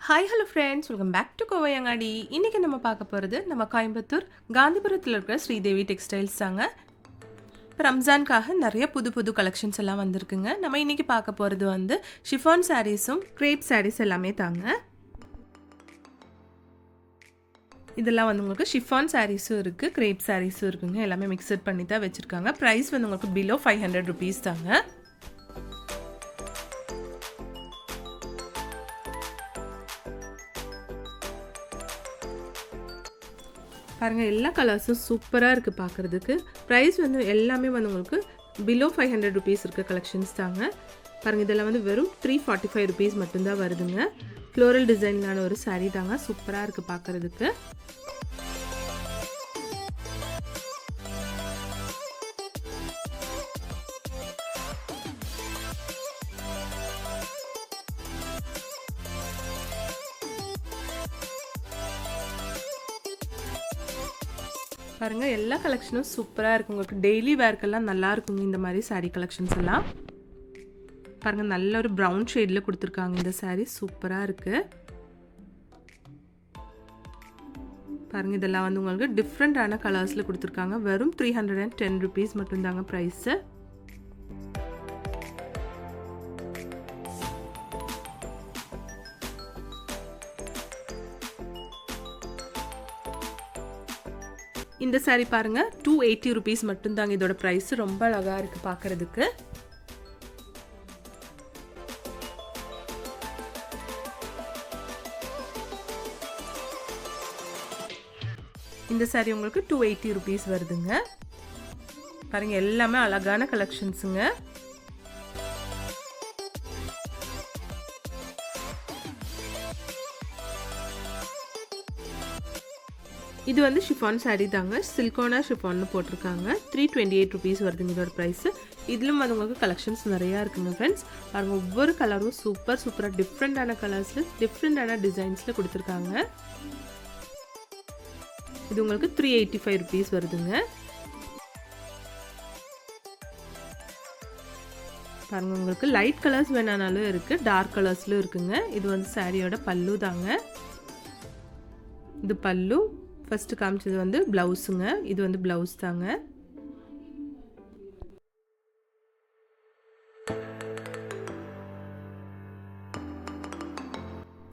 Hi hello friends, welcome back to Kovaiyangadi. இன்றைக்கி நம்ம பார்க்க போகிறது நம்ம கோயம்புத்தூர் காந்திபுரத்தில் இருக்கிற ஸ்ரீதேவி டெக்ஸ்டைல்ஸ் தாங்க. இப்போ ரம்ஜானுக்காக நிறைய புது புது கலெக்ஷன்ஸ் எல்லாம் வந்திருக்குங்க. நம்ம இன்றைக்கி பார்க்க போகிறது வந்து ஷிஃபான் சாரீஸும் க்ரேப் சாரீஸ் எல்லாமே தாங்க. இதெல்லாம் வந்து உங்களுக்கு ஷிஃபான் சாரீஸும் இருக்குது, க்ரேப் சாரீஸும் இருக்குங்க. எல்லாமே மிக்சட் பண்ணி தான் வச்சுருக்காங்க. ப்ரைஸ் வந்து உங்களுக்கு பிலோ 500 ருபீஸ் தாங்க. பாருங்கள், எல்லா கலர்ஸும் சூப்பராக இருக்குது பார்க்குறதுக்கு. ப்ரைஸ் வந்து எல்லாமே வந்து உங்களுக்கு பிலோ 500 ருபீஸ் இருக்க கலெக்ஷன்ஸ் தாங்க. பாருங்கள், இதெல்லாம் வந்து வெறும் 345 ருபீஸ் மட்டும்தான் வருதுங்க. ஃப்ளோரல் டிசைன்லான ஒரு சாரீ தாங்க. சூப்பராக இருக்குது பார்க்குறதுக்கு. பாருங்கள், எல்லா கலெக்ஷனும் சூப்பராக இருக்குது. உங்களுக்கு டெய்லி வேர்க்கெல்லாம் நல்லா இருக்குங்க இந்த மாதிரி சாரீ கலெக்ஷன்ஸ் எல்லாம். பாருங்கள், நல்ல ஒரு ப்ரௌன் ஷேடில் கொடுத்துருக்காங்க. இந்த சாரீ சூப்பராக இருக்குது. பாருங்கள், இதெல்லாம் வந்து உங்களுக்கு டிஃப்ரெண்ட்டான கலர்ஸில் கொடுத்துருக்காங்க. வெறும் 310 ருபீஸ் மட்டும்தாங்க ப்ரைஸு. இந்த சாரீ பாருங்கள், 280 ருபீஸ் மட்டும்தாங்க இதோட ப்ரைஸ். ரொம்ப அழகாக இருக்குது பார்க்குறதுக்கு. இந்த சாரீ உங்களுக்கு 280 ருபீஸ் வருதுங்க. பாருங்கள், எல்லாமே அழகான கலெக்ஷன்ஸுங்க. இது வந்து ஷிஃபான் சாரீ தாங்க. சில்கோனா ஷிஃபான்னு போட்டிருக்காங்க. 328 ருபீஸ் வருதுங்க இதோட ப்ரைஸு. இதிலும் அது உங்களுக்கு கலெக்ஷன்ஸ் நிறையா இருக்குங்க ஃப்ரெண்ட்ஸ். பாருங்கள், ஒவ்வொரு கலரும் சூப்பராக டிஃப்ரெண்ட்டான கலர்ஸில் டிஃப்ரெண்ட்டான டிசைன்ஸில் கொடுத்துருக்காங்க. இது உங்களுக்கு 385 ருபீஸ் வருதுங்க. பாருங்கள், உங்களுக்கு லைட் கலர்ஸ் வேணானாலும் இருக்குது, டார்க் கலர்ஸ்லும் இருக்குங்க. இது வந்து சாரியோட பல்லு தாங்க. இது பல்லு. ஃபஸ்ட்டு காமிச்சது வந்து ப்ளவுஸுங்க. இது வந்து ப்ளவுஸ் தாங்க.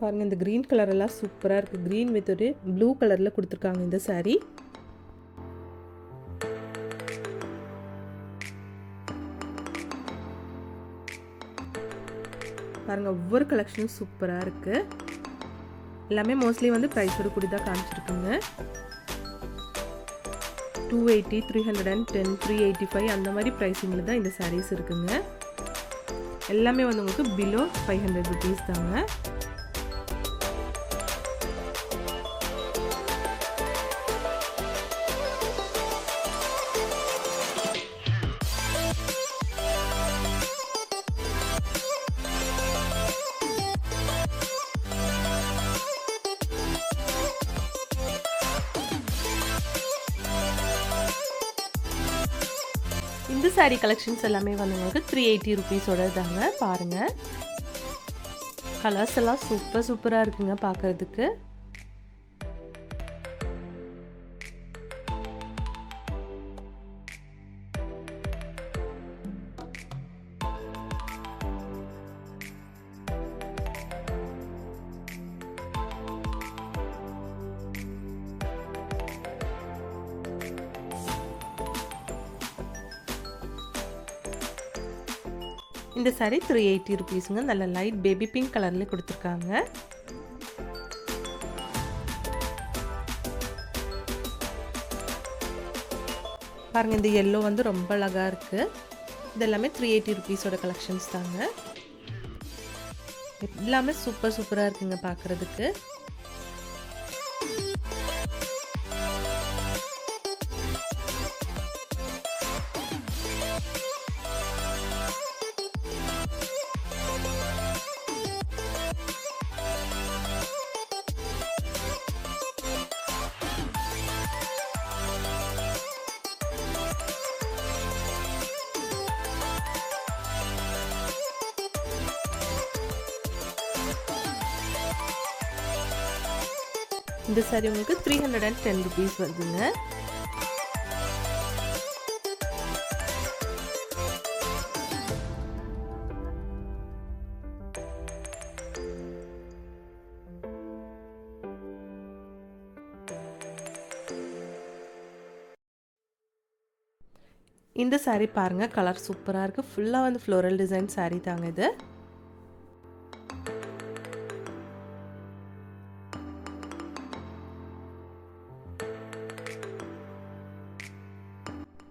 பாருங்கள், இந்த க்ரீன் கலர் எல்லாம் சூப்பராக இருக்குது. க்ரீன் வித் ஒரு ப்ளூ கலரில் கொடுத்துருக்காங்க இந்த சாரீ. பாருங்கள், ஒவ்வொரு கலெக்ஷனும் சூப்பராக இருக்குது. எல்லாமே மோஸ்ட்லி வந்து ப்ரைஸோடு கூடி தான் காமிச்சிருக்குங்க. 280, 310, 385 அந்த மாதிரி ப்ரைஸிங்கில் தான் இந்த சாரீஸ் இருக்குங்க. எல்லாமே வந்து உங்களுக்கு பிலோ 500 ருபீஸ் தாங்க. இந்த சாரீ கலெக்ஷன்ஸ் எல்லாமே வந்து உங்களுக்கு 380 ருபீஸோட தாங்க. பாருங்கள், கலர்ஸ் எல்லாம் சூப்பராக இருக்குங்க பார்க்குறதுக்கு. இந்த சாரீ 380 ருபீஸுங்க. நல்ல லைட் பேபி பிங்க் கலர்ல கொடுத்துருக்காங்க. பாருங்க, இந்த எல்லோ வந்து ரொம்ப அழகா இருக்கு. இது எல்லாமே 380 ருபீஸோட கலெக்ஷன்ஸ் தாங்க. எல்லாமே சூப்பராக இருக்குங்க பார்க்குறதுக்கு. இந்த saree உங்களுக்கு 310 rupees வருதுங்க. இந்த saree பாருங்க கலர் சூப்பரா இருக்கு. ஃபுல்லா வந்து floral design saree தாங்க இது.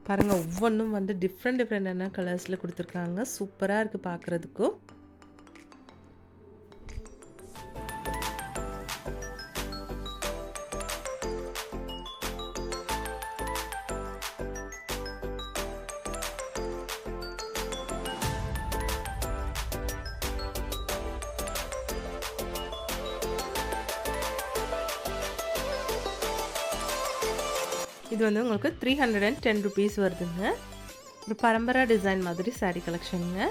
பாருங்க ஒவ்வொன்றும் வந்து டிஃப்ரெண்டான கலர்ஸ்ல கொடுத்துருக்காங்க. சூப்பரா இருக்கு பார்க்கிறதுக்கு. இது வந்து உங்களுக்கு 310 rupees வருதுங்க. ஒரு பரம்பரா டிசைன் மாதிரி saree கலெக்ஷனுங்க.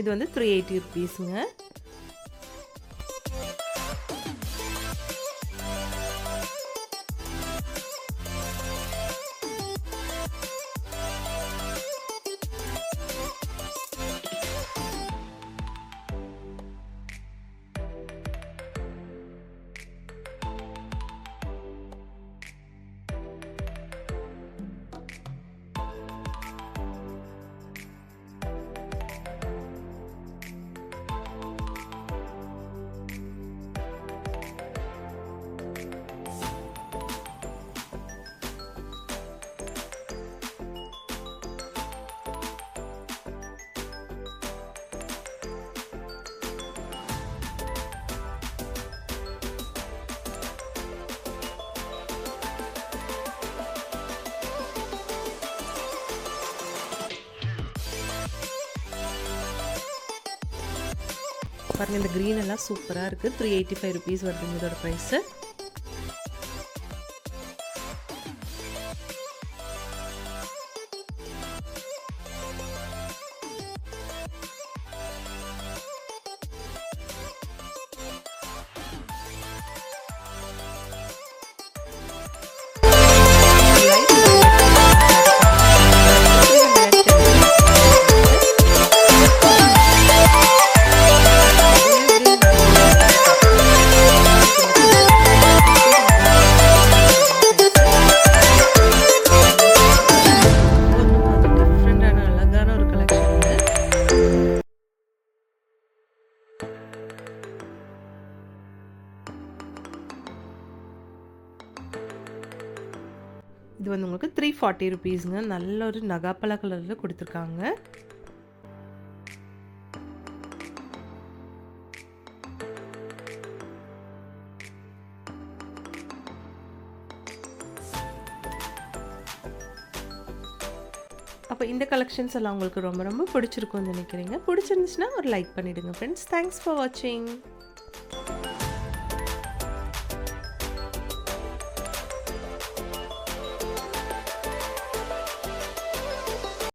இது வந்து 380 rupeesங்க. பாருங்க இந்த green எல்லாம் சூப்பரா இருக்கு. 385 rupees வருதுங்க இதோட பிரைஸ். இது வந்து உங்களுக்கு 340 rupeesங்க. நல்ல ஒரு நகாப்பழ கலர்ல கொடுத்துருக்காங்க. அப்போ இந்த கலெக்ஷன்ஸ் எல்லாம் உங்களுக்கு ரொம்ப ரொம்ப பிடிச்சிருக்கும்னு நினைக்கிறீங்க. பிடிச்சிருந்துச்சுன்னா ஒரு லைக் பண்ணிடுங்க ஃப்ரெண்ட்ஸ். தேங்க்ஸ் ஃபார் வாட்சிங்.